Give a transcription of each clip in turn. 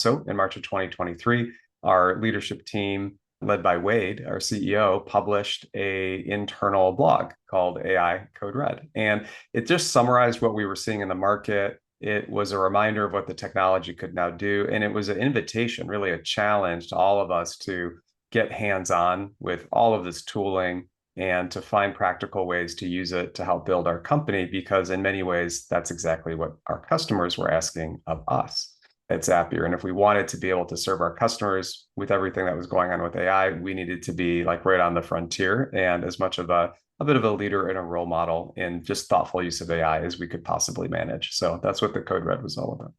So in March of 2023, our leadership team, led by Wade, our CEO, published an internal blog called AI Code Red. And it just summarized what we were seeing in the market. It was a reminder of what the technology could now do. And it was an invitation, really a challenge to all of us to get hands-on with all of this tooling and to find practical ways to use it to help build our company, because in many ways, that's exactly what our customers were asking of us at Zapier. And if we wanted to be able to serve our customers with everything that was going on with AI, we needed to be like right on the frontier and as much of a bit of a leader and a role model in just thoughtful use of AI as we could possibly manage. So that's what the Code Red was all about.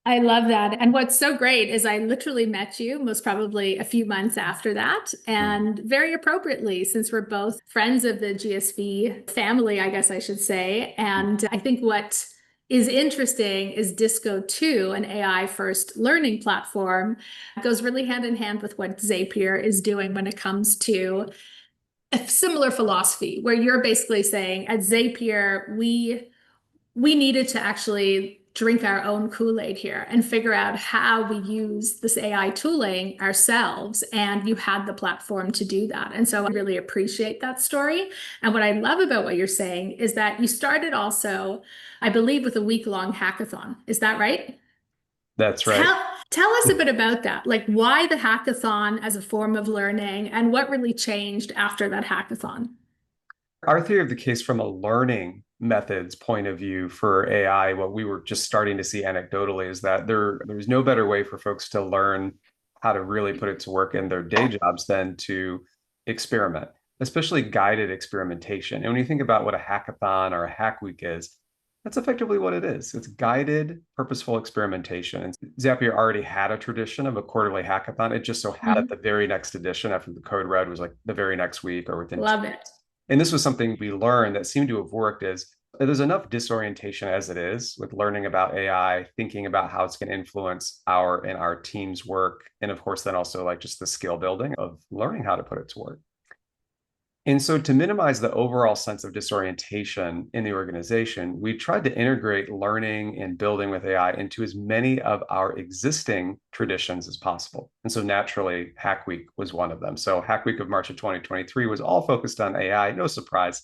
I love that. And what's so great is I literally met you most probably a few months after that. And very appropriately, since we're both friends of the GSV family, I guess I should say. And I think what is interesting is Disco 2, an AI first learning platform, goes really hand in hand with what Zapier is doing when it comes to a similar philosophy, where you're basically saying at Zapier, we needed to actually drink our own Kool-Aid here and figure out how we use this AI tooling ourselves. And you had the platform to do that. And so I really appreciate that story. And what I love about what you're saying is that you started also, I believe, with a week-long hackathon. Is that right? That's right. Tell us a bit about that. Like, why the hackathon as a form of learning and what really changed after that hackathon? Our theory of the case from a learning methods point of view for AI, what we were just starting to see anecdotally is that there's no better way for folks to learn how to really put it to work in their day jobs than to experiment, especially guided experimentation. And when you think about what a hackathon or a hack week is, that's effectively what it is. It's guided, purposeful experimentation. And Zapier already had a tradition of a quarterly hackathon. It just so had the very next edition after the Code Red was like the very next week or within. Love it. And this was something we learned that seemed to have worked is there's enough disorientation as it is with learning about AI, thinking about how it's going to influence our team's work. And of course, then also like just the skill building of learning how to put it to work. And so to minimize the overall sense of disorientation in the organization, we tried to integrate learning and building with AI into as many of our existing traditions as possible. And so naturally, Hack Week was one of them. So Hack Week of March of 2023 was all focused on AI, no surprise.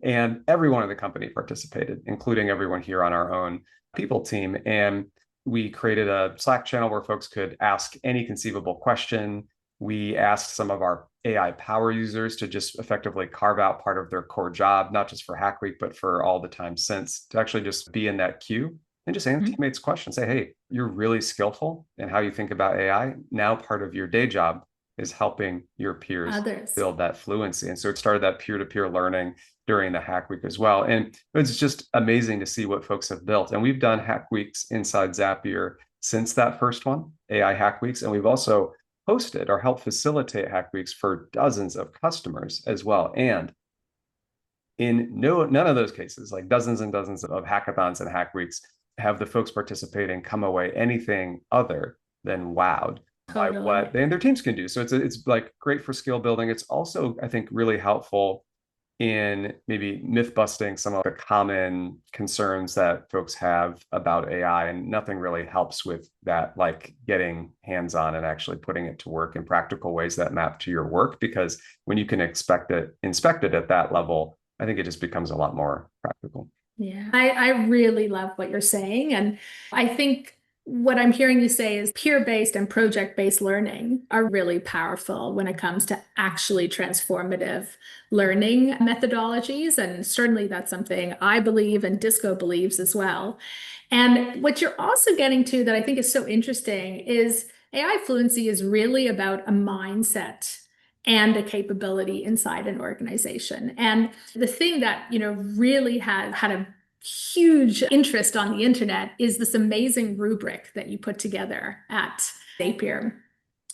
And everyone in the company participated, including everyone here on our own people team. And we created a Slack channel where folks could ask any conceivable question. We asked some of our AI power users to just effectively carve out part of their core job, not just for Hack Week, but for all the time since, to actually just be in that queue and just answer teammates' questions. Say, hey, you're really skillful in how you think about AI. Now part of your day job is helping your peers build that fluency. And so it started that peer-to-peer learning during the Hack Week as well. And it's just amazing to see what folks have built. And we've done Hack Weeks inside Zapier since that first one, AI Hack Weeks. And we've also hosted or helped facilitate Hack Weeks for dozens of customers as well. And in none of those cases, like dozens and dozens of hackathons and Hack Weeks, have the folks participating come away anything other than wowed by what they and their teams can do. So it's like great for skill building. It's also, I think, really helpful in maybe myth busting some of the common concerns that folks have about AI, and nothing really helps with that, like getting hands-on and actually putting it to work in practical ways that map to your work. Because when you can inspect it at that level, I think it just becomes a lot more practical. Yeah, I really love what you're saying. And I think what I'm hearing you say is peer-based and project-based learning are really powerful when it comes to actually transformative learning methodologies. And certainly that's something I believe and Disco believes as well. And what you're also getting to that I think is so interesting is AI fluency is really about a mindset and a capability inside an organization. And the thing that, really had a huge interest on the internet is this amazing rubric that you put together at Zapier.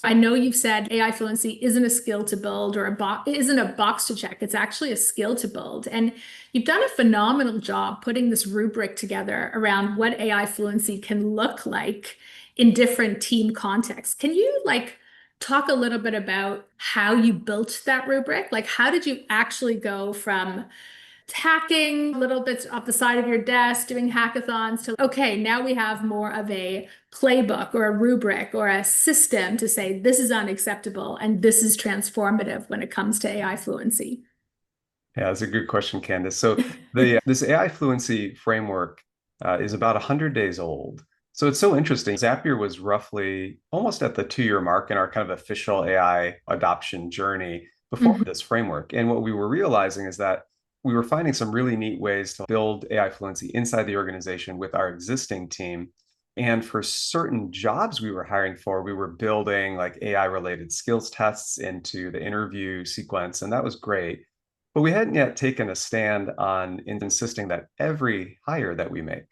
I know you've said AI fluency isn't a skill to build or isn't a box to check. It's actually a skill to build. And you've done a phenomenal job putting this rubric together around what AI fluency can look like in different team contexts. Can you talk a little bit about how you built that rubric? Like, how did you actually go from tacking little bits off the side of your desk, doing hackathons to, okay, now we have more of a playbook or a rubric or a system to say this is unacceptable and this is transformative when it comes to AI fluency? Yeah, that's a good question, Candace. So the this AI fluency framework is about 100 days old. So it's so interesting. Zapier was roughly almost at the 2-year mark in our kind of official AI adoption journey before Mhm. this framework. And what we were realizing is that we were finding some really neat ways to build AI fluency inside the organization with our existing team. And for certain jobs we were hiring for, we were building like AI related skills tests into the interview sequence. And that was great. But we hadn't yet taken a stand on insisting that every hire that we make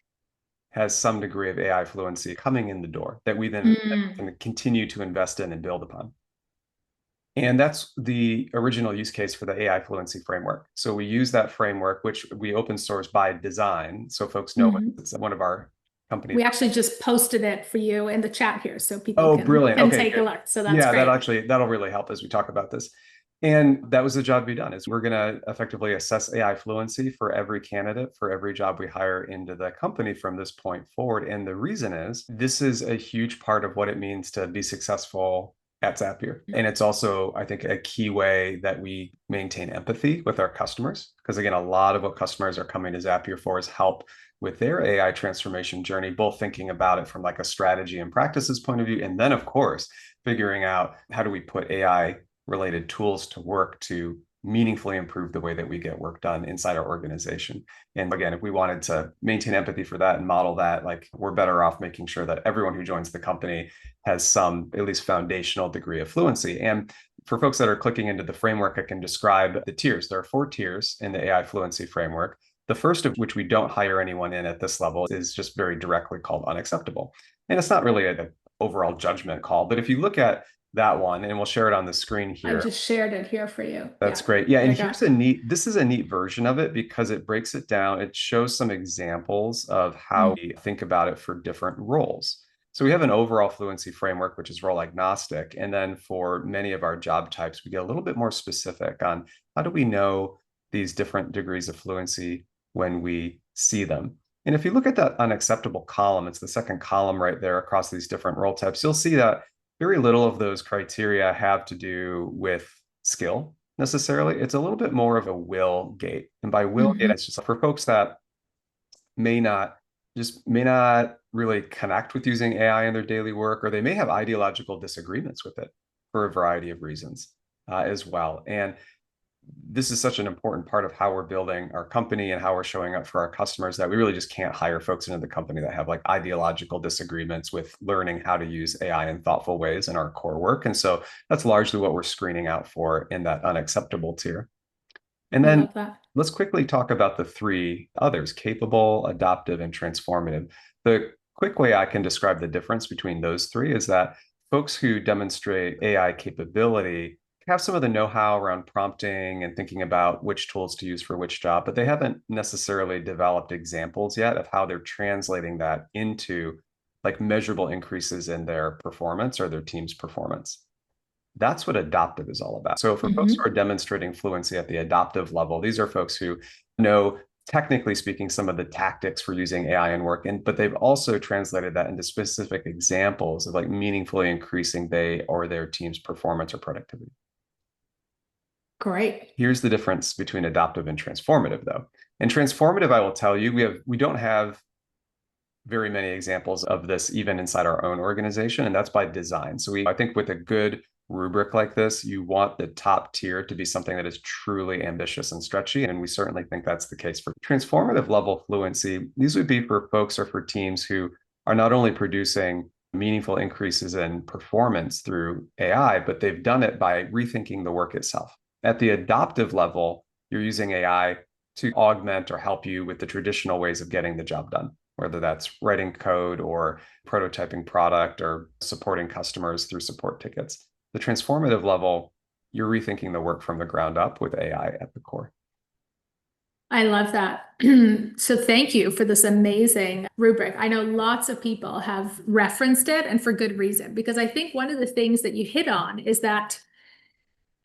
has some degree of AI fluency coming in the door that we then Mm. can continue to invest in and build upon. And that's the original use case for the AI fluency framework. So we use that framework, which we open source by design. So folks know Mhm. it's one of our companies. We actually just posted it for you in the chat here so people Oh, brilliant. can Okay, take a good. look. So that's Yeah, great. that'll really help as we talk about this. And that was the job to be done is we're going to effectively assess AI fluency for every candidate, for every job we hire into the company from this point forward. And the reason is this is a huge part of what it means to be successful at Zapier. And it's also, I think, a key way that we maintain empathy with our customers. Because again, a lot of what customers are coming to Zapier for is help with their AI transformation journey, both thinking about it from like a strategy and practices point of view, and then of course, figuring out how do we put AI related tools to work to meaningfully improve the way that we get work done inside our organization. And again, if we wanted to maintain empathy for that and model that, like we're better off making sure that everyone who joins the company has some at least foundational degree of fluency. And for folks that are clicking into the framework, I can describe the tiers. There are 4 tiers in the AI fluency framework. The first of which we don't hire anyone in at this level is just very directly called unacceptable. And it's not really an overall judgment call, but if you look at that one, and we'll share it on the screen I here. just shared it here for you. That's Yeah, great. Yeah, there and you go. this is a neat version of it because it breaks it down. It shows some examples of how Mm. we think about it for different roles. So we have an overall fluency framework, which is role agnostic. And then for many of our job types, we get a little bit more specific on how do we know these different degrees of fluency when we see them. And if you look at that unacceptable column, it's the second column right there across these different role types, you'll see that very little of those criteria have to do with skill necessarily. It's a little bit more of a will gate. And by will gate, Mhm. it's just for folks that may not may not really connect with using AI in their daily work, or they may have ideological disagreements with it for a variety of reasons as well. And this is such an important part of how we're building our company and how we're showing up for our customers that we really just can't hire folks into the company that have like ideological disagreements with learning how to use AI in thoughtful ways in our core work. And so that's largely what we're screening out for in that unacceptable tier. And I then love that. let's quickly talk about the 3 others: capable, adoptive, and transformative. The quick way I can describe the difference between those 3 is that folks who demonstrate AI capability have some of the know-how around prompting and thinking about which tools to use for which job, but they haven't necessarily developed examples yet of how they're translating that into like measurable increases in their performance or their team's performance. That's what adoptive is all about. So for folks who Mhm. are demonstrating fluency at the adoptive level, these are folks who know, technically speaking, some of the tactics for using AI in work, but they've also translated that into specific examples of like meaningfully increasing they or their team's performance or productivity. Great. Here's the difference between adoptive and transformative, though. And transformative, I will tell you, we don't have very many examples of this even inside our own organization, and that's by design. So I think with a good rubric like this, you want the top tier to be something that is truly ambitious and stretchy, and we certainly think that's the case for transformative level fluency. These would be for folks or for teams who are not only producing meaningful increases in performance through AI, but they've done it by rethinking the work itself. At the adoptive level, you're using AI to augment or help you with the traditional ways of getting the job done, whether that's writing code or prototyping product or supporting customers through support tickets. The transformative level, you're rethinking the work from the ground up with AI at the core. I love that. So thank you for this amazing rubric. I know lots of people have referenced it and for good reason, because I think one of the things that you hit on is that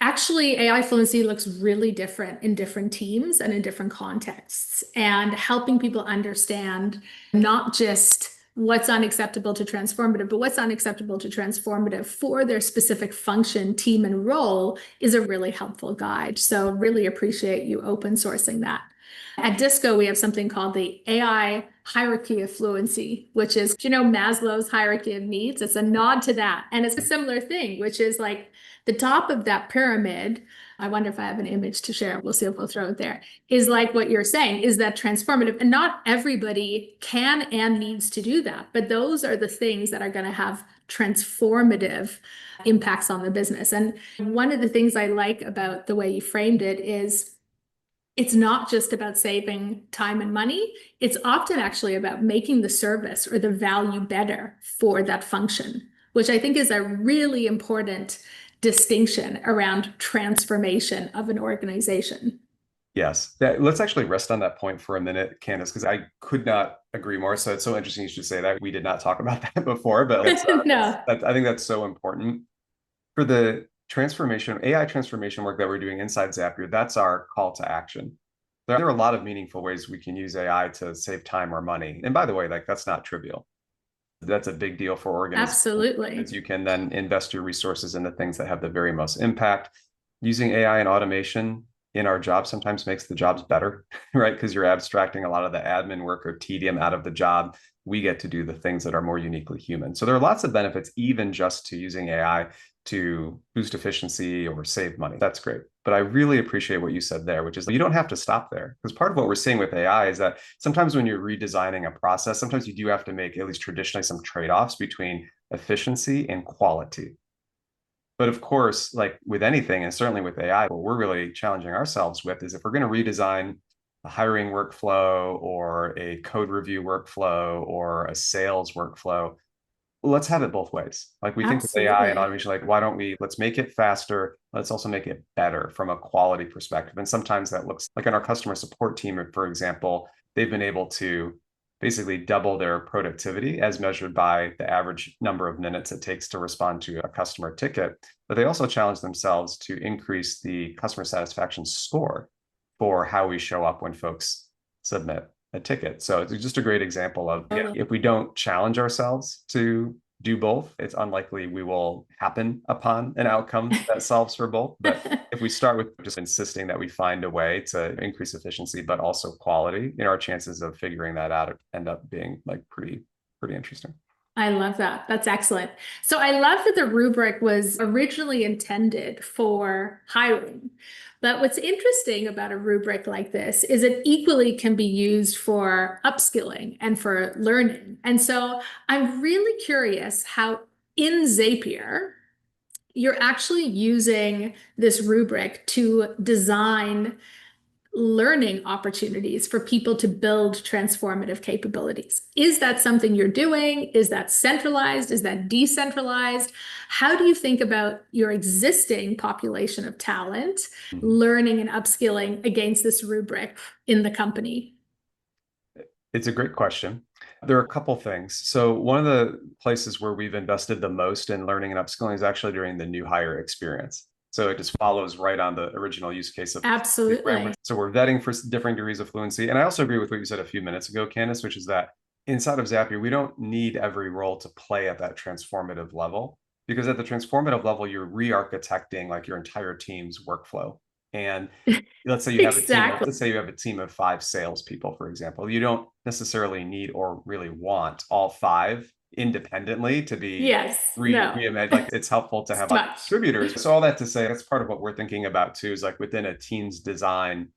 Actually, AI fluency looks really different in different teams and in different contexts, and helping people understand not just what's unacceptable to transformative, but what's unacceptable to transformative for their specific function, team, and role is a really helpful guide. So really appreciate you open sourcing that. At Disco, we have something called the AI hierarchy of fluency, which is, Maslow's hierarchy of needs. It's a nod to that. And it's a similar thing, which is like the top of that pyramid. I wonder if I have an image to share. We'll see if we'll throw it there. Is like what you're saying, is that transformative. And not everybody can and needs to do that. But those are the things that are going to have transformative impacts on the business. And one of the things I like about the way you framed it is it's not just about saving time and money. It's often actually about making the service or the value better for that function, which I think is a really important distinction around transformation of an organization. Yes. Let's actually rest on that point for a minute, Candace, because I could not agree more. So it's so interesting you should say that. We did not talk about that before, but No, I think that's so important. For the AI transformation work that we're doing inside Zapier, that's our call to action. There are a lot of meaningful ways we can use AI to save time or money. And by the way, like that's not trivial. That's a big deal for organizations. absolutely. You can then invest your resources in the things that have the very most impact. Using AI and automation in our job sometimes makes the jobs better, right? Because you're abstracting a lot of the admin work or tedium out of the job. We get to do the things that are more uniquely human. So there are lots of benefits, even just to using AI to boost efficiency or save money. That's great. But I really appreciate what you said there, which is you don't have to stop there. Because part of what we're seeing with AI is that sometimes when you're redesigning a process, sometimes you do have to make, at least traditionally, some trade-offs between efficiency and quality. But of course, like with anything, and certainly with AI, what we're really challenging ourselves with is if we're going to redesign a hiring workflow or a code review workflow or a sales workflow, let's have it both ways. Like we think with AI and Absolutely. automation, like why don't let's make it faster. Let's also make it better from a quality perspective. And sometimes that looks like in our customer support team, for example, they've been able to basically double their productivity as measured by the average number of minutes it takes to respond to a customer ticket. But they also challenge themselves to increase the customer satisfaction score for how we show up when folks submit a ticket. So it's just a great example of if we don't challenge ourselves to do both, it's unlikely we will happen upon an outcome that solves for both. But if we start with just insisting that we find a way to increase efficiency, but also quality, our chances of figuring that out end up being like pretty interesting. I love that. That's excellent. So I love that the rubric was originally intended for hiring. But what's interesting about a rubric like this is it equally can be used for upskilling and for learning. And so I'm really curious how in Zapier, you're actually using this rubric to design learning opportunities for people to build transformative capabilities. Is that something you're doing? Is that centralized? Is that decentralized? How do you think about your existing population of talent, learning and upskilling against this rubric in the company? It's a great question. There are a couple things. So one of the places where we've invested the most in learning and upskilling is actually during the new hire experience. So it just follows right on the original use case of Absolutely. so we're vetting for different degrees of fluency. And I also agree with what you said a few minutes ago, Candice, which is that inside of Zapier, we don't need every role to play at that transformative level, because at the transformative level, you're re-architecting like your entire team's workflow. And let's say you have a team, Exactly. let's say you have a team of 5 salespeople, for example. You don't necessarily need or really want all 5 independently to be Yes. No. reimagined. Like it's helpful to It's have too like much. distributors. So all that to say, that's part of what we're thinking about too, is like within a team's design,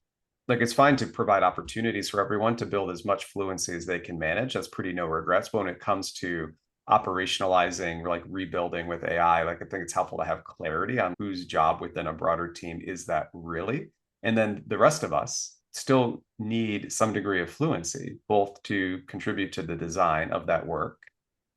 like it's fine to provide opportunities for everyone to build as much fluency as they can manage. That's pretty no regrets. But when it comes to operationalizing or like rebuilding with AI, like I think it's helpful to have clarity on whose job within a broader team is that really. And then the rest of us still need some degree of fluency, both to contribute to the design of that work.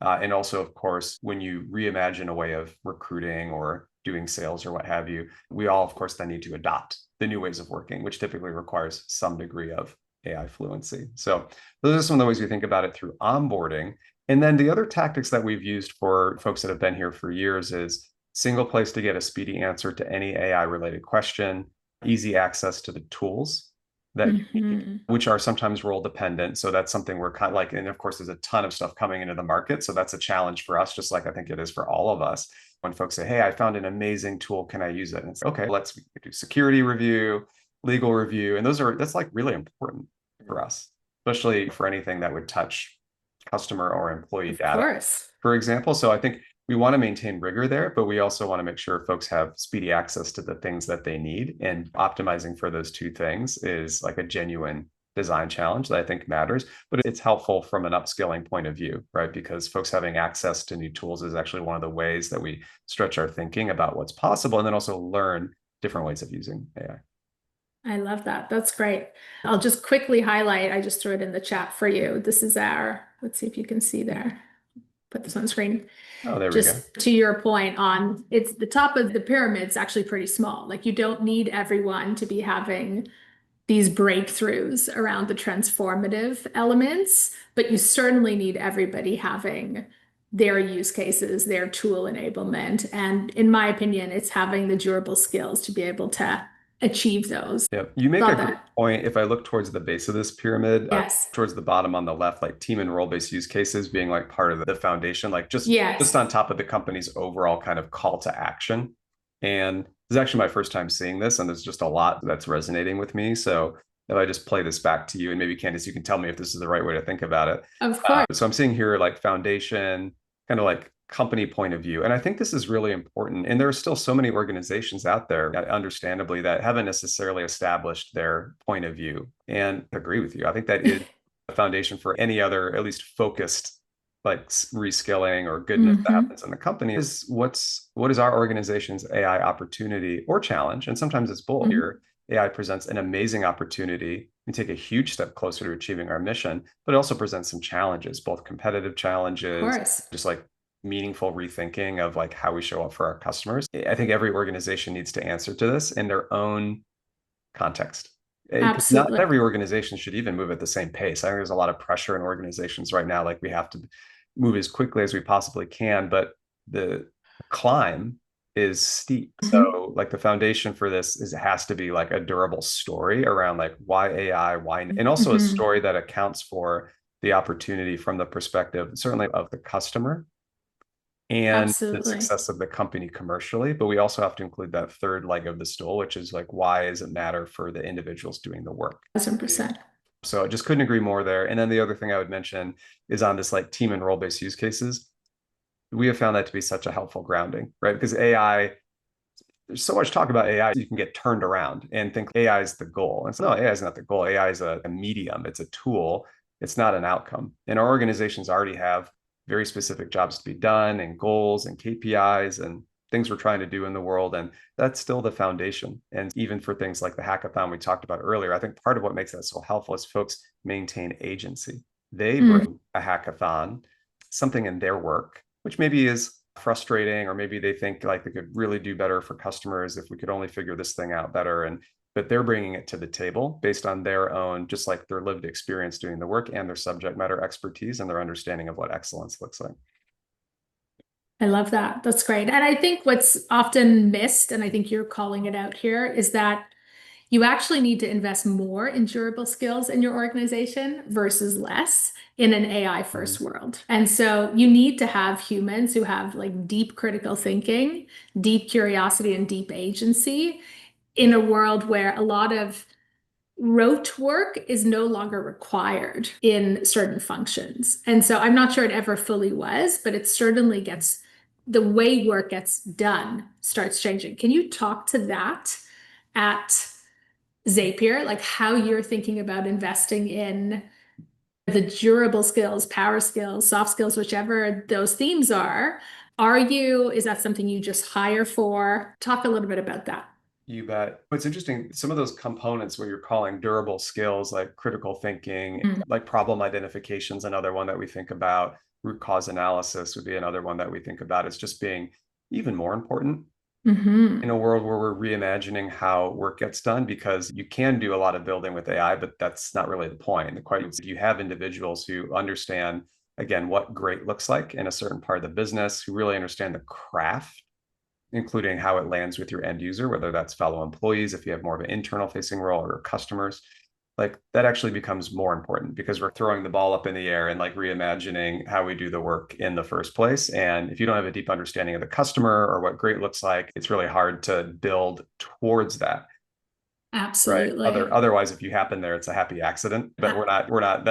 And also, of course, when you reimagine a way of recruiting or doing sales or what have you, we all, of course, then need to adopt the new ways of working, which typically requires some degree of AI fluency. So those are some of the ways we think about it through onboarding. And then the other tactics that we've used for folks that have been here for years is single place to get a speedy answer to any AI related question, easy access to the tools that you need, Hmm. which are sometimes role dependent. So that's something we're kind of like, and of course, there's a ton of stuff coming into the market. So that's a challenge for us, just like I think it is for all of us. When folks say, hey, I found an amazing tool, can I use it? And it's okay, let's do security review, legal review. And that's like really important for us, especially for anything that would touch customer or employee Of data, course. for example. So I think we want to maintain rigor there, but we also want to make sure folks have speedy access to the things that they need. And optimizing for those two things is like a genuine design challenge that I think matters, but it's helpful from an upskilling point of view, right? Because folks having access to new tools is actually one of the ways that we stretch our thinking about what's possible and then also learn different ways of using AI. I love that. That's great. I'll just quickly highlight, I just threw it in the chat for you. This is our, let's see if you can see there. Put this on screen. Oh, there we go. Just to your point on, it's the top of the pyramid's actually pretty small. Like you don't need everyone to be having these breakthroughs around the transformative elements, but you certainly need everybody having their use cases, their tool enablement. And in my opinion, it's having the durable skills to be able to achieve those. Yeah, you make a Thought great that, point. If I look towards the base of this pyramid, yes, towards the bottom on the left, like team and role-based use cases being like part of the foundation, like just yes. on top of the company's overall kind of call to action. And this is actually my first time seeing this, and there's just a lot that's resonating with me. So if I just play this back to you, and maybe Candice, you can tell me if this is the right way to think about it. Of course. So I'm seeing here like foundation, kind of like company point of view. And I think this is really important. And there are still so many organizations out there, understandably, that haven't necessarily established their point of view. And I agree with you. I think that is a foundation for any other, at least focused, like reskilling or goodness that Hmm. happens in the company is what is our organization's AI opportunity or challenge? And sometimes it's both. Here, AI presents an amazing opportunity and take a huge step closer to achieving our mission, but it also presents some challenges, both competitive Of challenges, course. just like meaningful rethinking of like how we show up for our customers. I think every organization needs to answer to this in their own context. Not Absolutely. every organization should even move at the same pace. I think there's a lot of pressure in organizations right now. Like we have to move as quickly as we possibly can, but the climb is steep. Mhm. So like the foundation for this is it has to be like a durable story around like why AI, why, and also a Mhm. story that accounts for the opportunity from the perspective, certainly of the customer and the Absolutely. success of the company commercially. But we also have to include that third leg of the stool, which is like, why does it matter for the individuals doing the work? 1,000%. So I just couldn't agree more there. And then the other thing I would mention is on this like team and role-based use cases. We have found that to be such a helpful grounding, right? Because AI, there's so much talk about AI, you can get turned around and think AI is the goal. And so no, AI is not the goal. AI is a medium, it's a tool, it's not an outcome. And our organizations already have very specific jobs to be done and goals and KPIs and things we're trying to do in the world. And that's still the foundation. And even for things like the hackathon we talked about earlier, I think part of what makes that so helpful is folks maintain agency. They Mm. bring a hackathon, something in their work, which maybe is frustrating, or maybe they think like they could really do better for customers if we could only figure this thing out better. And but they're bringing it to the table based on their own, just like their lived experience doing the work and their subject matter expertise and their understanding of what excellence looks like. I love that. That's great. And I think what's often missed, and I think you're calling it out here, is that you actually need to invest more in durable skills in your organization versus less in an AI Mhm. first world. And so you need to have humans who have like deep critical thinking, deep curiosity, and deep agency in a world where a lot of rote work is no longer required in certain functions. And so I'm not sure it ever fully was, but it certainly gets the way work gets done starts changing. Can you talk to that at Zapier, like how you're thinking about investing in the durable skills, power skills, soft skills, whichever those themes are? Is that something you just hire for? Talk a little bit about that. You bet. It's interesting. Some of those components where you're calling durable skills like critical thinking, like problem identification is another one that we think about. Root cause analysis would be another one that we think about. It's just being even more important in Mm-hmm. a world where we're reimagining how work gets done, because you can do a lot of building with AI, but that's not really the point. The question is, you have individuals who understand, again, what great looks like in a certain part of the business, who really understand the craft including how it lands with your end user, whether that's fellow employees, if you have more of an internal facing role, or customers. Like that actually becomes more important because we're throwing the ball up in the air and like reimagining how we do the work in the first place. And if you don't have a deep understanding of the customer or what great looks like, it's really hard to build towards that. Right. Absolutely. Otherwise, if you happen there, it's a happy accident. But we're not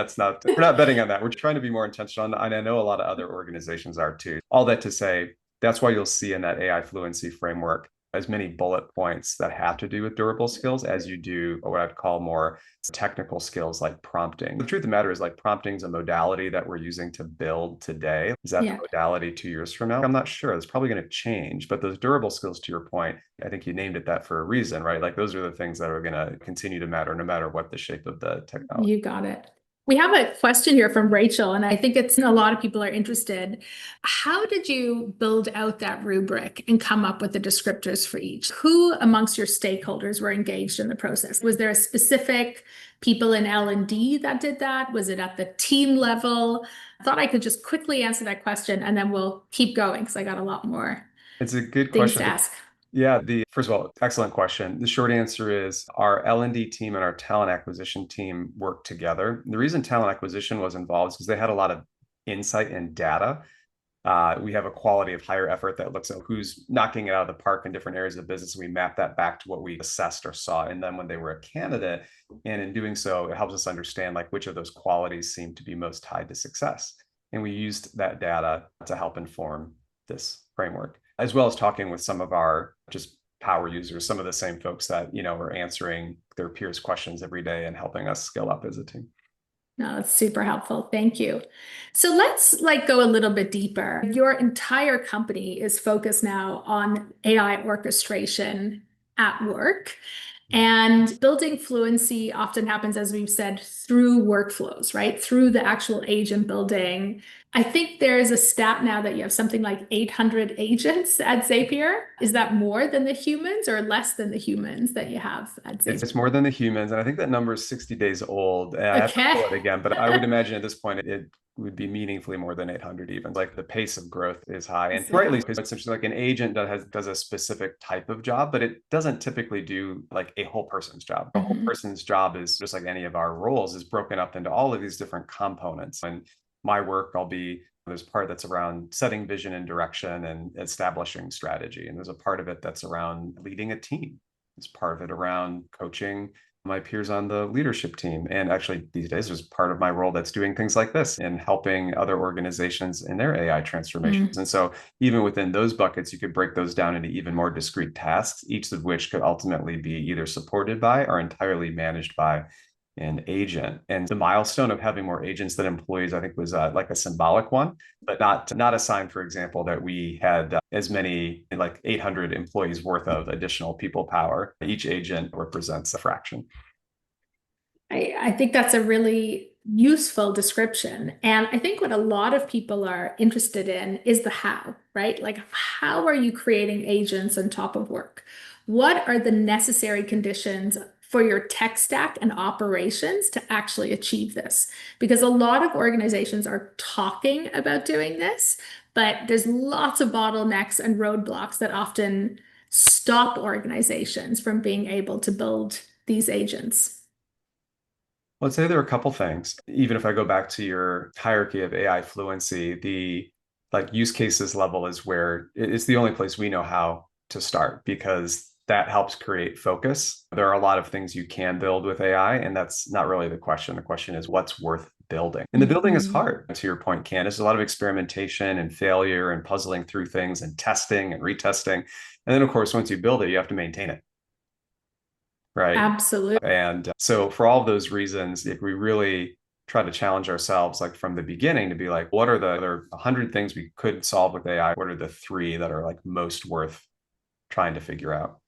betting on that. We're trying to be more intentional. And I know a lot of other organizations are too. All that to say, that's why you'll see in that AI fluency framework as many bullet points that have to do with durable skills as you do what I'd call more technical skills like prompting. The truth of the matter is like prompting is a modality that we're using to build today. Is that the Yeah. modality 2 years from now? I'm not sure. It's probably going to change. But those durable skills, to your point, I think you named it that for a reason, right? Like those are the things that are going to continue to matter no matter what the shape of the technology. You got it. We have a question here from Rachel, and I think it's a lot of people are interested. How did you build out that rubric and come up with the descriptors for each? Who amongst your stakeholders were engaged in the process? Was there a specific people in L&D that did that? Was it at the team level? I thought I could just quickly answer that question and then we'll keep going because I got a lot more It's a good things to question. ask. Yeah, first of all, excellent question. The short answer is our L&D team and our talent acquisition team work together. The reason talent acquisition was involved is because they had a lot of insight and data. We have a quality of hire effort that looks at who's knocking it out of the park in different areas of the business. And we map that back to what we assessed or saw in them when they were a candidate. And in doing so, it helps us understand like which of those qualities seem to be most tied to success. And we used that data to help inform this framework, as well as talking with some of our just power users, some of the same folks that, are answering their peers' questions every day and helping us scale up as a team. No, that's super helpful. Thank you. So let's go a little bit deeper. Your entire company is focused now on AI orchestration at work. And building fluency often happens, as we've said, through workflows, right? Through the actual agent building. I think there is a stat now that you have something like 800 agents at Zapier. Is that more than the humans or less than the humans that you have at Zapier? It's more than the humans. And I think that number is 60 days old. And I have to Okay. pull it again, but I would imagine at this point it would be meaningfully more than 800 even. Like the pace of growth is high. And rightly, it's essentially like an agent that does a specific type of job, but it doesn't typically do like a whole person's job. A whole person's job is just like any of our roles is broken up into all of these different components. And my work, there's part that's around setting vision and direction and establishing strategy. And there's a part of it that's around leading a team. There's part of it around coaching my peers on the leadership team. And actually these days there's part of my role that's doing things like this and helping other organizations in their AI transformations. And so even within those buckets, you could break those down into even more discrete tasks, each of which could ultimately be either supported by or entirely managed by an agent. And the milestone of having more agents than employees, I think, was like a symbolic one, but not a sign, for example, that we had as many like 800 employees worth of additional people power. Each agent represents a fraction. I think that's a really useful description. And I think what a lot of people are interested in is the how, right? Like, how are you creating agents on top of work? What are the necessary conditions for your tech stack and operations to actually achieve this? Because a lot of organizations are talking about doing this, but there's lots of bottlenecks and roadblocks that often stop organizations from being able to build these agents. Let's say there are a couple things. Even if I go back to your hierarchy of AI fluency, the like use cases level is where it's the only place we know how to start because that helps create focus. There are a lot of things you can build with AI, and that's not really the question. The question is what's worth building. And the building is hard, to your point, Candace. There's a lot of experimentation and failure and puzzling through things and testing and retesting. And then, of course, once you build it, you have to maintain it. Right. Absolutely. And so for all of those reasons, if we really try to challenge ourselves like from the beginning to be like, what are the other 100 things we could solve with AI? What are the 3 that are like most worth trying to figure out?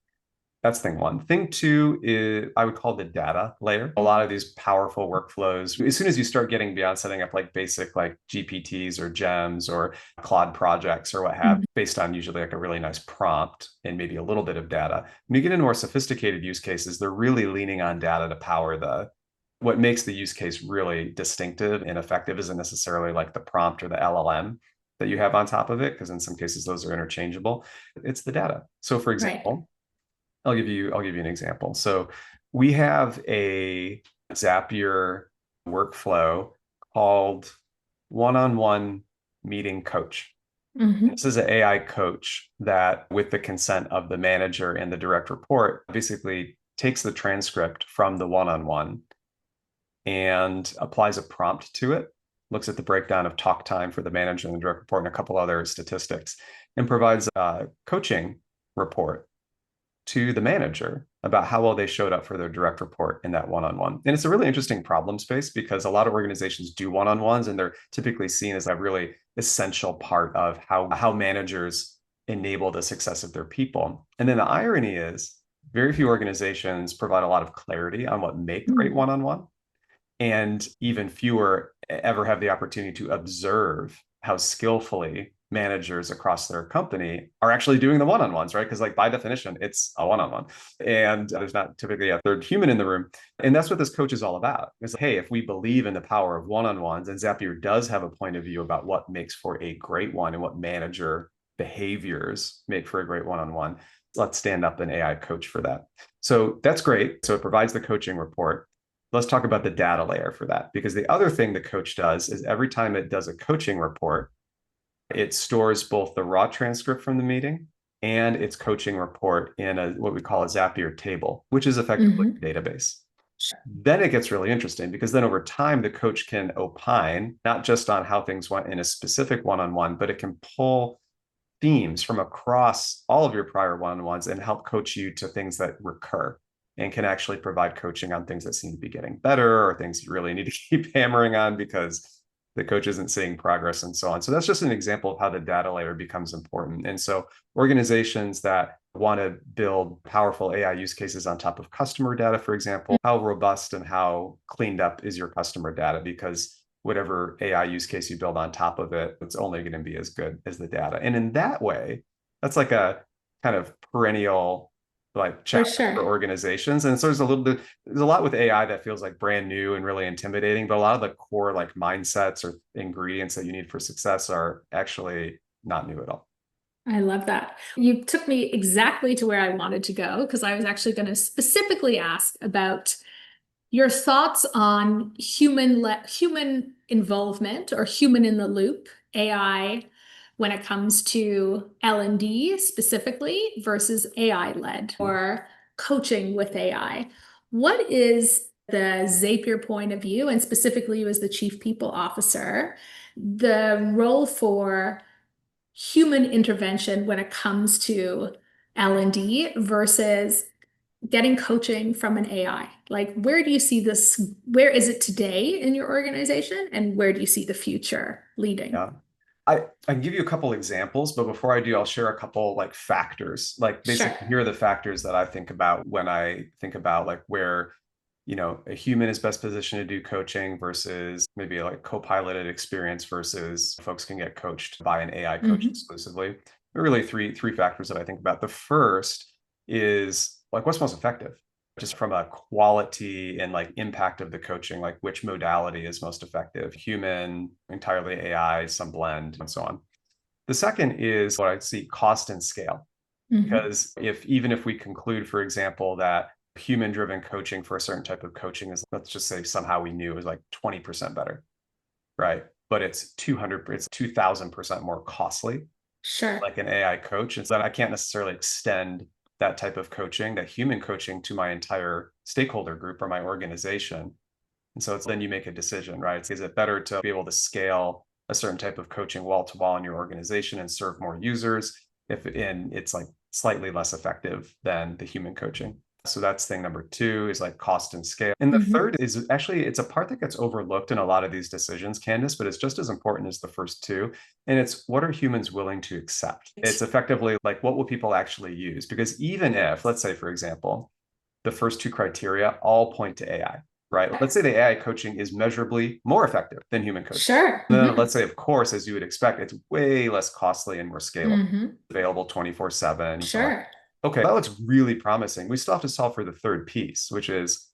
That's thing one. Thing two is I would call the data layer. A lot of these powerful workflows, as soon as you start getting beyond setting up like basic like GPTs or GEMs or Claude projects or what have, based on usually like a really nice prompt and maybe a little bit of data. When you get into more sophisticated use cases, they're really leaning on data to power what makes the use case really distinctive and effective isn't necessarily like the prompt or the LLM. that you have on top of it, because in some cases those are interchangeable. It's the data. So for Right. example, I'll give you an example. So we have a Zapier workflow called one-on-one meeting coach. Hmm. This is an AI coach that, with the consent of the manager and the direct report, basically takes the transcript from the one-on-one and applies a prompt to it, looks at the breakdown of talk time for the manager and the direct report and a couple other statistics, and provides a coaching report to the manager about how well they showed up for their direct report in that one-on-one. And it's a really interesting problem space because a lot of organizations do one-on-ones and they're typically seen as a really essential part of how managers enable the success of their people. And then the irony is very few organizations provide a lot of clarity on what make great one-on-one, and even fewer ever have the opportunity to observe how skillfully managers across their company are actually doing the one-on-ones, right? Because like by definition, it's a one-on-one and there's not typically a third human in the room. And that's what this coach is all about. It's like, hey, if we believe in the power of one-on-ones, and Zapier does have a point of view about what makes for a great one and what manager behaviors make for a great one-on-one, let's stand up an AI coach for that. So that's great. So it provides the coaching report. Let's talk about the data layer for that, because the other thing the coach does is every time it does a coaching report, it stores both the raw transcript from the meeting and its coaching report in what we call a Zapier table, which is effectively a database. Then it gets really interesting because then over time, the coach can opine not just on how things went in a specific one-on-one, but it can pull themes from across all of your prior one-on-ones and help coach you to things that recur, and can actually provide coaching on things that seem to be getting better or things you really need to keep hammering on because the coach isn't seeing progress and so on. So that's just an example of how the data layer becomes important. And so organizations that want to build powerful AI use cases on top of customer data, for example, how robust and how cleaned up is your customer data? Because whatever AI use case you build on top of it, it's only going to be as good as the data. And in that way, that's like a kind of perennial like For challenge for sure. organizations. And so there's a lot with AI that feels like brand new and really intimidating, but a lot of the core like mindsets or ingredients that you need for success are actually not new at all. I love that. You took me exactly to where I wanted to go because I was actually going to specifically ask about your thoughts on human involvement or human in the loop, AI, when it comes to L&D specifically versus AI led or coaching with AI. What is the Zapier point of view, and specifically you as the chief people officer, the role for human intervention when it comes to L&D versus getting coaching from an AI? Like, where do you see this? Where is it today in your organization? And where do you see the future leading? Yeah. I can give you a couple examples, but before I do, I'll share a couple like factors. Like Sure. basically, here are the factors that I think about when I think about like where, a human is best positioned to do coaching versus maybe like co-piloted experience versus folks can get coached by an AI coach Hmm. exclusively. There are really three factors that I think about. The first is like what's most effective, just from a quality and like impact of the coaching, like which modality is most effective, human, entirely AI, some blend, and so on. The second is what I see, cost and scale. Hmm. Because even if we conclude, for example, that human driven coaching for a certain type of coaching is, let's just say somehow we knew it was like 20% better, right? But it's 2,000% more costly, Sure. like an AI coach. And so I can't necessarily extend that type of coaching, that human coaching, to my entire stakeholder group or my organization. And so then you make a decision, right? Is it better to be able to scale a certain type of coaching wall to wall in your organization and serve more users and it's like slightly less effective than the human coaching? So that's thing number two, is like cost and scale. And the Hmm. third is actually, it's a part that gets overlooked in a lot of these decisions, Candace, but it's just as important as the first two. And it's, what are humans willing to accept? It's effectively like, what will people actually use? Because even if, let's say, for example, the first two criteria all point to AI, right? Let's say the AI coaching is measurably more effective than human coaching. Sure. Then let's say, of course, as you would expect, it's way less costly and more scalable, Hmm. available 24/7, and so on. Sure. Okay, that looks really promising. We still have to solve for the third piece, which is,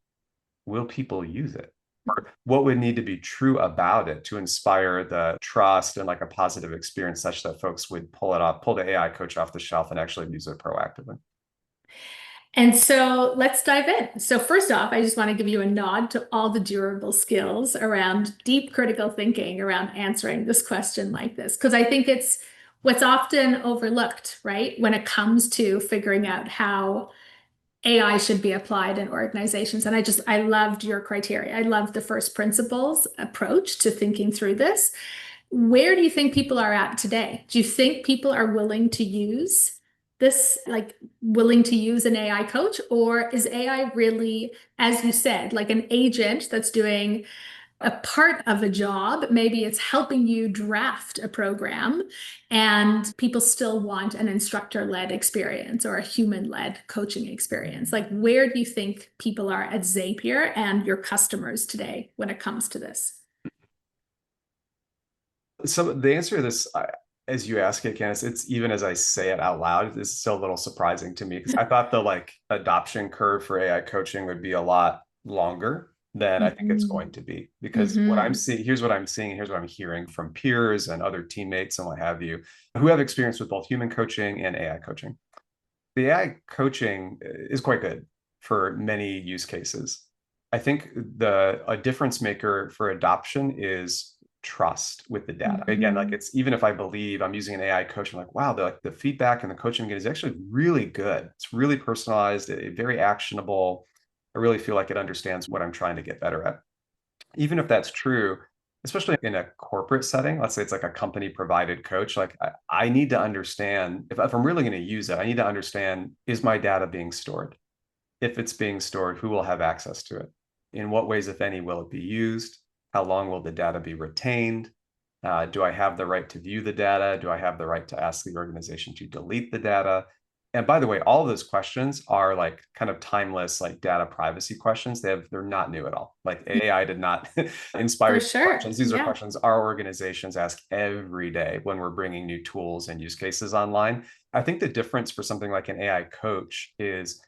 will people use it? Or what would need to be true about it to inspire the trust and like a positive experience such that folks would pull the AI coach off the shelf and actually use it proactively? And so let's dive in. So, first off, I just want to give you a nod to all the durable skills around deep critical thinking around answering this question like this, because I think it's what's often overlooked, right? When it comes to figuring out how AI should be applied in organizations. And I loved your criteria. I loved the first principles approach to thinking through this. Where do you think people are at today? Do you think people are willing to use this, like willing to use an AI coach? Or is AI really, as you said, like an agent that's doing a part of a job? Maybe it's helping you draft a program, and people still want an instructor-led experience or a human-led coaching experience. Like, where do you think people are at Zapier and your customers today when it comes to this? So the answer to this, as you ask it, Candice, it's even as I say it out loud, it's still a little surprising to me because I thought the like adoption curve for AI coaching would be a lot longer than I think it's going to be. Because what I'm Mm-hmm. seeing, here's what I'm seeing, here's what I'm hearing from peers and other teammates and what have you, who have experience with both human coaching and AI coaching. The AI coaching is quite good for many use cases. I think a difference maker for adoption is trust with the data. Again, like Mm-hmm. it's even if I believe I'm using an AI coach, I'm like, wow, the feedback and the coaching is actually really good. It's really personalized, very actionable. I really feel like it understands what I'm trying to get better at. Even if that's true, especially in a corporate setting, let's say it's like a company provided coach, like I need to understand if I'm really going to use it, I need to understand, is my data being stored? If it's being stored, who will have access to it? In what ways, if any, will it be used? How long will the data be retained? Do I have the right to view the data? Do I have the right to ask the organization to delete the data? And by the way, all of those questions are like kind of timeless, like data privacy questions. They're not new at all. Like AI did not inspire For these sure. questions. These are Yeah. questions our organizations ask every day when we're bringing new tools and use cases online. I think the difference for something like an AI coach is,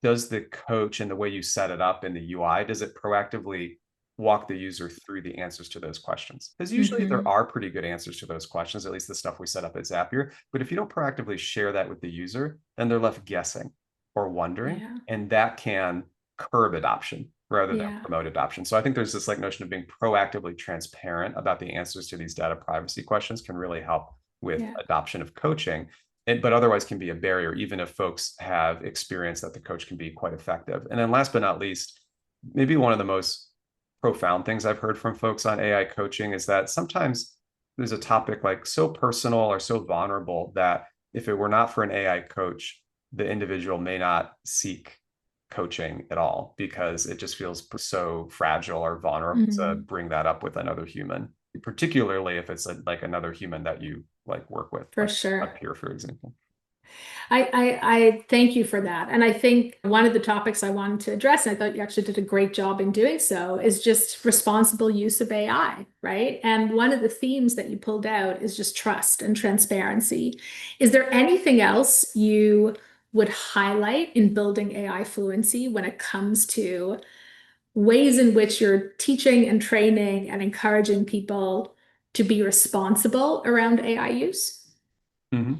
does the coach and the way you set it up in the UI, does it proactively walk the user through the answers to those questions? Because usually there Mm-hmm. are pretty good answers to those questions, at least the stuff we set up at Zapier. But if you don't proactively share that with the user, then they're left guessing or wondering, Yeah. and that can curb adoption rather than Yeah. promote adoption. So I think there's this like notion of being proactively transparent about the answers to these data privacy questions can really help with Yeah. adoption of coaching, but otherwise can be a barrier, even if folks have experience that the coach can be quite effective. And then last but not least, maybe one of the most profound things I've heard from folks on AI coaching is that sometimes there's a topic like so personal or so vulnerable that if it were not for an AI coach, the individual may not seek coaching at all because it just feels so fragile or vulnerable to Mm-hmm. bring that up with another human, particularly if it's like another human that you like work with, For like a sure. peer, for example. I thank you for that. And I think one of the topics I wanted to address, and I thought you actually did a great job in doing so, is just responsible use of AI, right? And one of the themes that you pulled out is just trust and transparency. Is there anything else you would highlight in building AI fluency when it comes to ways in which you're teaching and training and encouraging people to be responsible around AI use? Mm-hmm.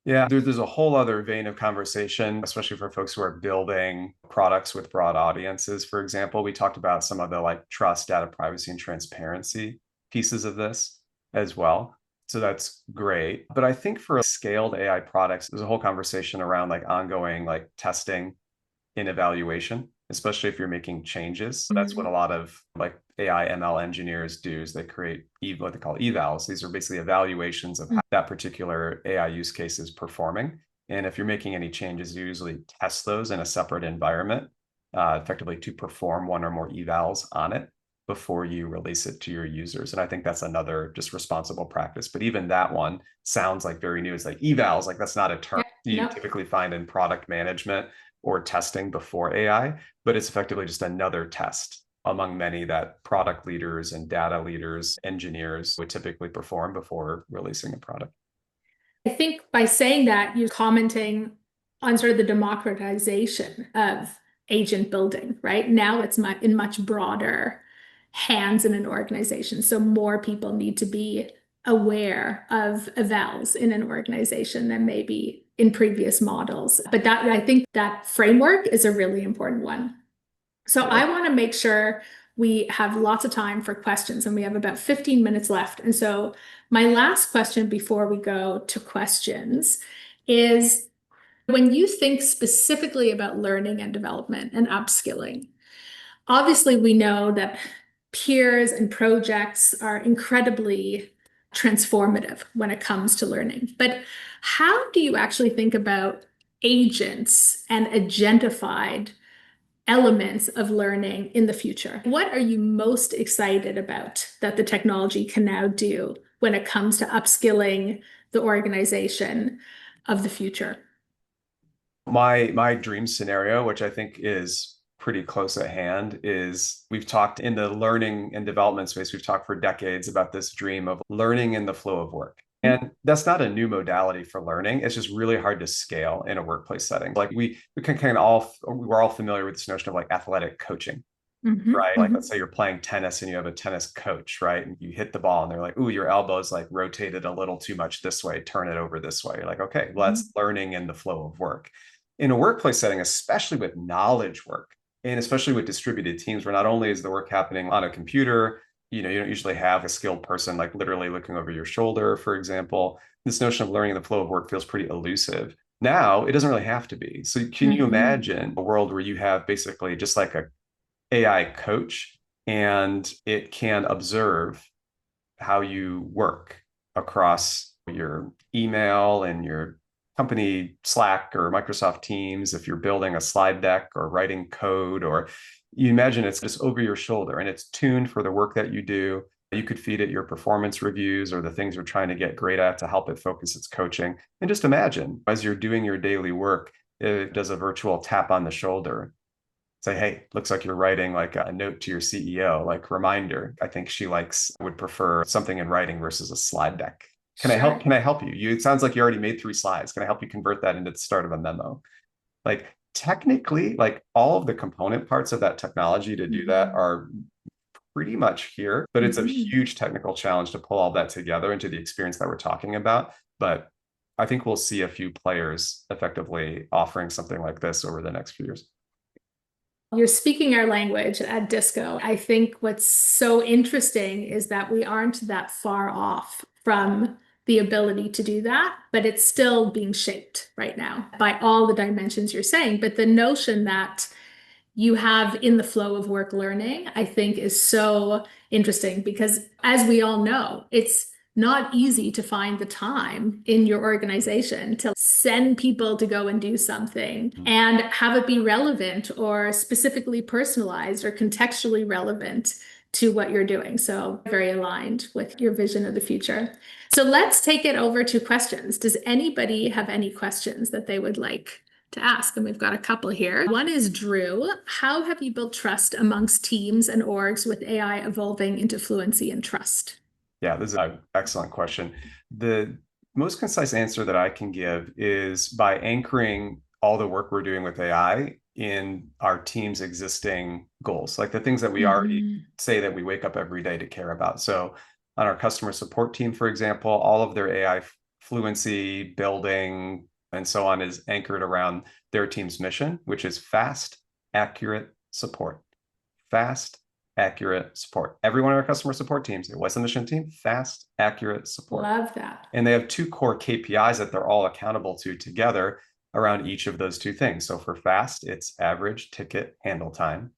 Yeah, there's a whole other vein of conversation, especially for folks who are building products with broad audiences. For example, we talked about some of the like trust, data privacy, and transparency pieces of this as well. So that's great. But I think for scaled AI products, there's a whole conversation around like ongoing like testing in evaluation, especially if you're making changes. So that's what a Mm, lot of like AI ML engineers do is they create what they call evals. These are basically evaluations of how that particular AI use case is performing. And if you're making any changes, you usually test those in a separate environment, effectively to perform one or more evals on it before you release it to your users. And I think that's another just responsible practice. But even that one sounds like very new. It's like evals, like that's not a term yeah, you no, typically find in product management or testing before AI, but it's effectively just another test among many that product leaders and data leaders, engineers would typically perform before releasing a product. I think by saying that, you're commenting on sort of the democratization of agent building, right? Now it's in much broader hands in an organization. So more people need to be aware of evals in an organization than maybe in previous models. But that, I think that framework is a really important one. So I want to make sure we have lots of time for questions, and we have about 15 minutes left. And so my last question before we go to questions is, when you think specifically about learning and development and upskilling, obviously we know that peers and projects are incredibly transformative when it comes to learning. But how do you actually think about agents and agentified elements of learning in the future? What are you most excited about that the technology can now do when it comes to upskilling the organization of the future? My dream scenario, which I think is pretty close at hand, is we've talked in the learning and development space, we've talked for decades about this dream of learning in the flow of work. And that's not a new modality for learning. It's just really hard to scale in a workplace setting. Like we can kind of we're all familiar with this notion of like athletic coaching, right? Like let's say you're playing tennis and you have a tennis coach, right? And you hit the ball and they're like, ooh, your elbow's like rotated a little too much this way, turn it over this way. You're like, okay, well, that's learning in the flow of work. In a workplace setting, especially with knowledge work, and especially with distributed teams, where not only is the work happening on a computer, you don't usually have a skilled person like literally looking over your shoulder, for example. This notion of learning the flow of work feels pretty elusive. Now, it doesn't really have to be. So can you imagine a world where you have basically just like a AI coach, and it can observe how you work across your email and your company Slack or Microsoft Teams, if you're building a slide deck or writing code, or you imagine it's just over your shoulder and it's tuned for the work that you do. You could feed it your performance reviews or the things you're trying to get great at to help it focus its coaching. And just imagine as you're doing your daily work, it does a virtual tap on the shoulder. Say, hey, looks like you're writing like a note to your CEO, like reminder. I think she would prefer something in writing versus a slide deck. Can I help? Can I help you? It sounds like you already made 3 slides. Can I help you convert that into the start of a memo? Like technically, like all of the component parts of that technology to do that are pretty much here, but it's a huge technical challenge to pull all that together into the experience that we're talking about. But I think we'll see a few players effectively offering something like this over the next few years. You're speaking our language at Disco. I think what's so interesting is that we aren't that far off from the ability to do that, but it's still being shaped right now by all the dimensions you're saying. But the notion that you have in the flow of work learning, I think is so interesting because, as we all know, it's not easy to find the time in your organization to send people to go and do something and have it be relevant or specifically personalized or contextually relevant to what you're doing. So very aligned with your vision of the future. So let's take it over to questions. Does anybody have any questions that they would like to ask? And we've got a couple here. One is Drew. How have you built trust amongst teams and orgs with AI evolving into fluency and trust? Yeah, this is an excellent question. The most concise answer that I can give is by anchoring all the work we're doing with AI in our team's existing goals, like the things that we already say that we wake up every day to care about. So on our customer support team, for example, all of their AI fluency building and so on is anchored around their team's mission, which is fast, accurate support. Fast, accurate support. Every one of our customer support teams, what's the mission team? Fast, accurate support. Love that. And they have 2 core KPIs that they're all accountable to together around each of those 2 things. So for fast, it's average ticket handle time.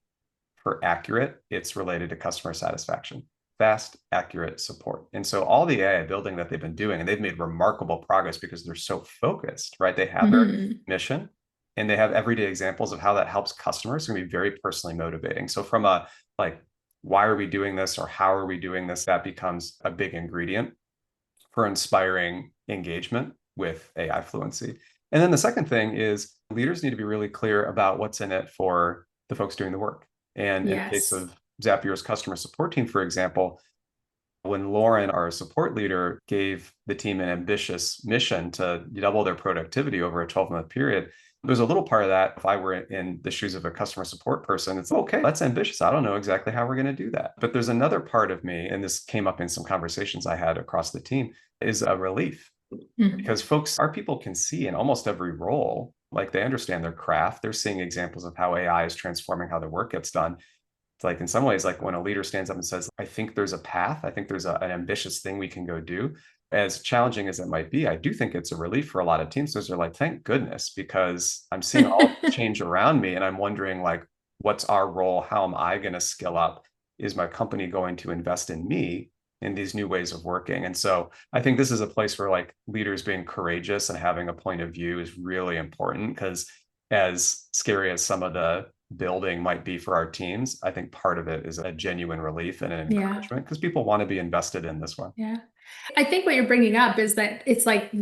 For accurate, it's related to customer satisfaction. Fast, accurate support. And so all the AI building that they've been doing, and they've made remarkable progress because they're so focused, right? They have their mission and they have everyday examples of how that helps customers. It's going to be very personally motivating. So from a like, why are we doing this or how are we doing this? That becomes a big ingredient for inspiring engagement with AI fluency. And then the second thing is leaders need to be really clear about what's in it for the folks doing the work. And in the case of Zapier's customer support team, for example, when Lauren, our support leader, gave the team an ambitious mission to double their productivity over a 12-month period, There's a little part of that. If I were in the shoes of a customer support person, it's okay, that's ambitious. I don't know exactly how we're going to do that. But there's another part of me, and this came up in some conversations I had across the team, is a relief Mhm. because folks, our people can see in almost every role, like they understand their craft. They're seeing examples of how AI is transforming how their work gets done. It's like in some ways, like when a leader stands up and says, I think there's a path, I think there's an ambitious thing we can go do. As challenging as it might be, I do think it's a relief for a lot of teams. So they're like, thank goodness, because I'm seeing all this change around me and I'm wondering like, what's our role? How am I going to skill up? Is my company going to invest in me in these new ways of working? And so I think this is a place where like leaders being courageous and having a point of view is really important because as scary as some of the building might be for our teams, I think part of it is a genuine relief and an Yeah. encouragement because people want to be invested in this one. Yeah. I think what you're bringing up is that it's like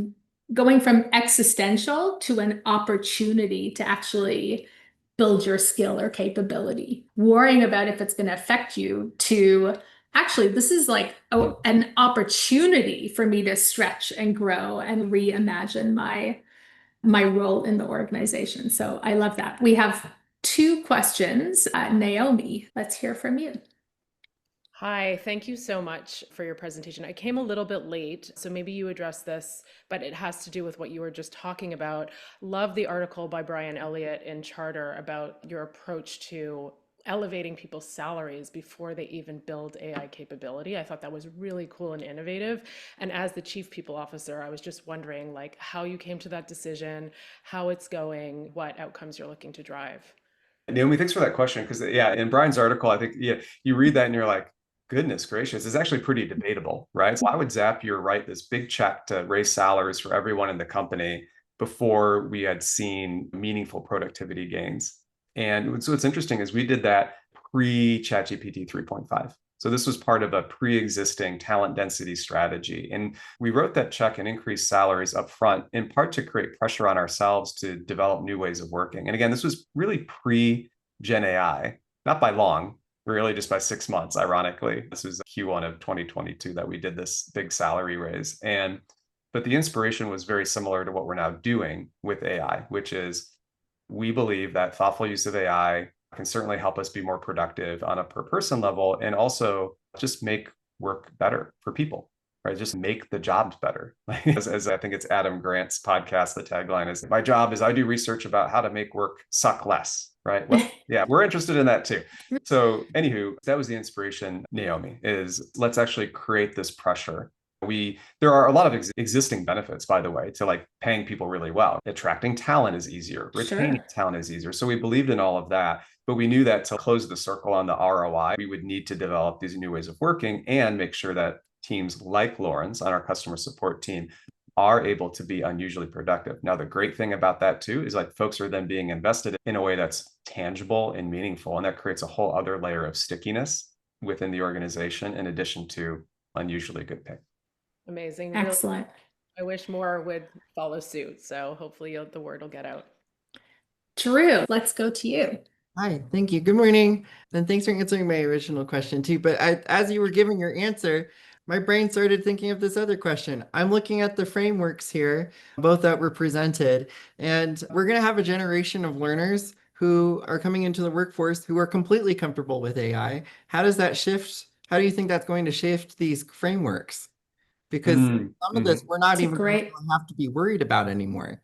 going from existential to an opportunity to actually build your skill or capability, worrying about if it's going to affect you to actually, this is like an opportunity for me to stretch and grow and reimagine my role in the organization. So I love that. We have two questions. Naomi, let's hear from you. Hi, thank you so much for your presentation. I came a little bit late, so maybe you address this, but it has to do with what you were just talking about. Love the article by Brian Elliott in Charter about your approach to elevating people's salaries before they even build AI capability. I thought that was really cool and innovative. And as the chief people officer, I was just wondering like how you came to that decision, how it's going, what outcomes you're looking to drive. Naomi, thanks for that question. Because yeah, in Brian's article, I think yeah, you read that and you're like, goodness gracious, it's actually pretty debatable, right? So why would Zapier write this big check to raise salaries for everyone in the company before we had seen meaningful productivity gains? And so what's interesting is we did that pre-ChatGPT 3.5. So this was part of a pre-existing talent density strategy. And we wrote that check and increased salaries up front, in part to create pressure on ourselves to develop new ways of working. And again, this was really pre-Gen AI, not by long, really just by 6 months, ironically. This was Q1 of 2022 that we did this big salary raise. But the inspiration was very similar to what we're now doing with AI, which is we believe that thoughtful use of AI can certainly help us be more productive on a per person level and also just make work better for people, right? Just make the jobs better. As I think it's Adam Grant's podcast, the tagline is my job is I do research about how to make work suck less, right? Well, yeah, we're interested in that too. So anywho, that was the inspiration, Naomi, is let's actually create this pressure. There are a lot of existing benefits, by the way, to like paying people really well. Attracting talent is easier, retaining Sure. talent is easier. So we believed in all of that, but we knew that to close the circle on the ROI, we would need to develop these new ways of working and make sure that teams like Lauren's on our customer support team are able to be unusually productive. Now, the great thing about that too is like folks are then being invested in a way that's tangible and meaningful, and that creates a whole other layer of stickiness within the organization in addition to unusually good pay. Amazing. Really, Excellent. I wish more would follow suit. So hopefully the word will get out. Drew, let's go to you. Hi, thank you. Good morning. And thanks for answering my original question too. But as you were giving your answer, my brain started thinking of this other question. I'm looking at the frameworks here, both that were presented, and we're going to have a generation of learners who are coming into the workforce who are completely comfortable with AI. How does that shift? How do you think that's going to shift these frameworks? Because some of this we're not It's a even going to great, have to be worried about anymore.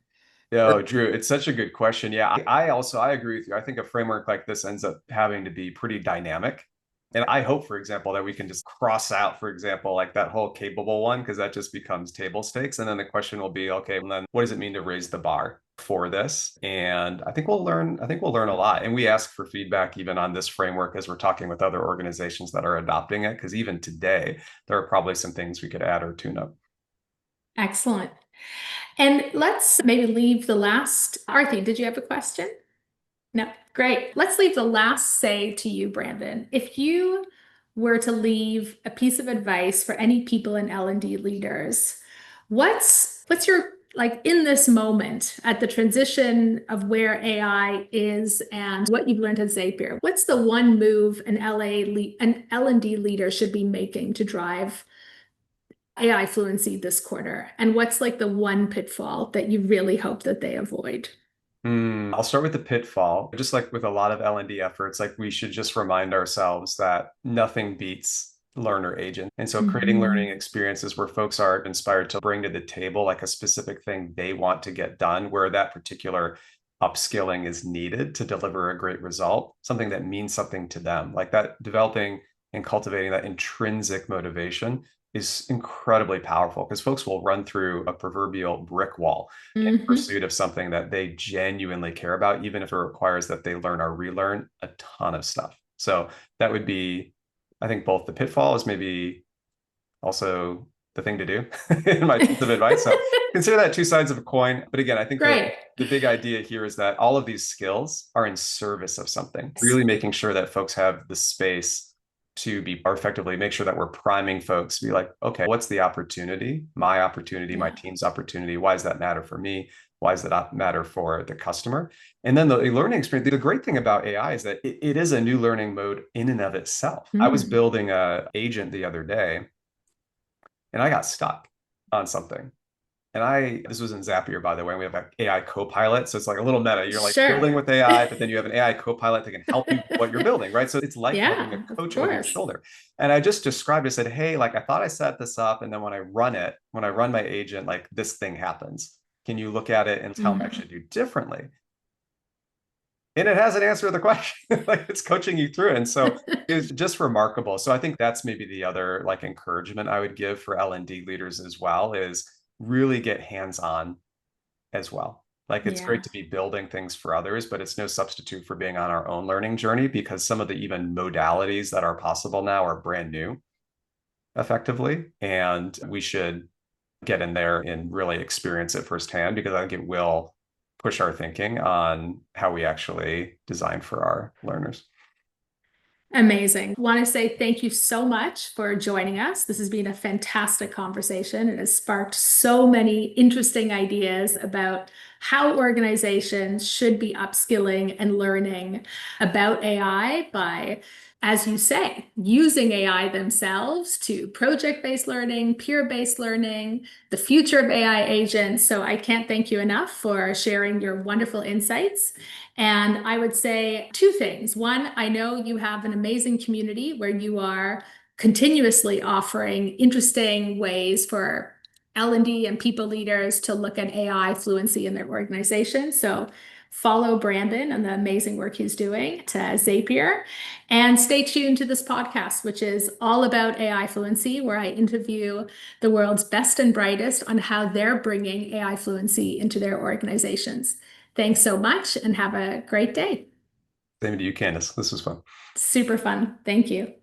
Yeah, Drew, it's such a good question. Yeah, I agree with you. I think a framework like this ends up having to be pretty dynamic. And I hope, for example, that we can just cross out, for example, like that whole capable one, because that just becomes table stakes. And then the question will be, okay, well then what does it mean to raise the bar for this? And I think we'll learn a lot. And we ask for feedback even on this framework as we're talking with other organizations that are adopting it, because even today, there are probably some things we could add or tune up. excellent. And let's maybe leave the last. Arthi, did you have a question? No, great. Let's leave the last say to you, Brandon. If you were to leave a piece of advice for any people in L&D leaders, what's your like in this moment at the transition of where AI is and what you've learned at Zapier? What's the one move an L&D leader should be making to drive AI fluency this quarter? And what's like the one pitfall that you really hope that they avoid? I'll start with the pitfall. Just like with a lot of L&D efforts, like we should just remind ourselves that nothing beats learner agent. And so creating learning experiences where folks are inspired to bring to the table like a specific thing they want to get done, where that particular upskilling is needed to deliver a great result, something that means something to them. Like that, developing and cultivating that intrinsic motivation is incredibly powerful because folks will run through a proverbial brick wall in pursuit of something that they genuinely care about, even if it requires that they learn or relearn a ton of stuff. So that would be, I think, both the pitfall is maybe also the thing to do in my piece of advice. So consider that two sides of a coin. But again, I think the big idea here is that all of these skills are in service of something, really making sure that folks have the space to be or effectively make sure that we're priming folks to be like, okay, what's the opportunity, my team's opportunity? Why does that matter for me? Why does that matter for the customer? And then the learning experience, the great thing about AI is that it is a new learning mode in and of itself. I was building an agent the other day and I got stuck on something. And this was in Zapier, by the way, and we have an AI co-pilot. So it's like a little meta. You're like building with AI, but then you have an AI co-pilot that can help you with what you're building, right? So it's like having a coach over your shoulder. And I just described, I said, hey, like I thought I set this up. And then when I run my agent, like this thing happens. Can you look at it and tell me I should do differently? And it has an answer to the question. Like it's coaching you through it. And so it's just remarkable. So I think that's maybe the other like encouragement I would give for L&D leaders as well is really get hands-on as well. Like it's great to be building things for others, but it's no substitute for being on our own learning journey because some of the even modalities that are possible now are brand new effectively. And we should get in there and really experience it firsthand because I think it will push our thinking on how we actually design for our learners. Amazing. Want to say thank you so much for joining us. This has been a fantastic conversation. It has sparked so many interesting ideas about how organizations should be upskilling and learning about AI by, as you say, using AI themselves to project-based learning, peer-based learning, the future of AI agents. So I can't thank you enough for sharing your wonderful insights. And I would say two things. One, I know you have an amazing community where you are continuously offering interesting ways for L&D and people leaders to look at AI fluency in their organization. So follow Brandon and the amazing work he's doing to Zapier, and stay tuned to this podcast, which is all about AI fluency, where I interview the world's best and brightest on how they're bringing AI fluency into their organizations. Thanks so much and have a great day. Same to you, Candace. This was fun. Super fun. Thank you.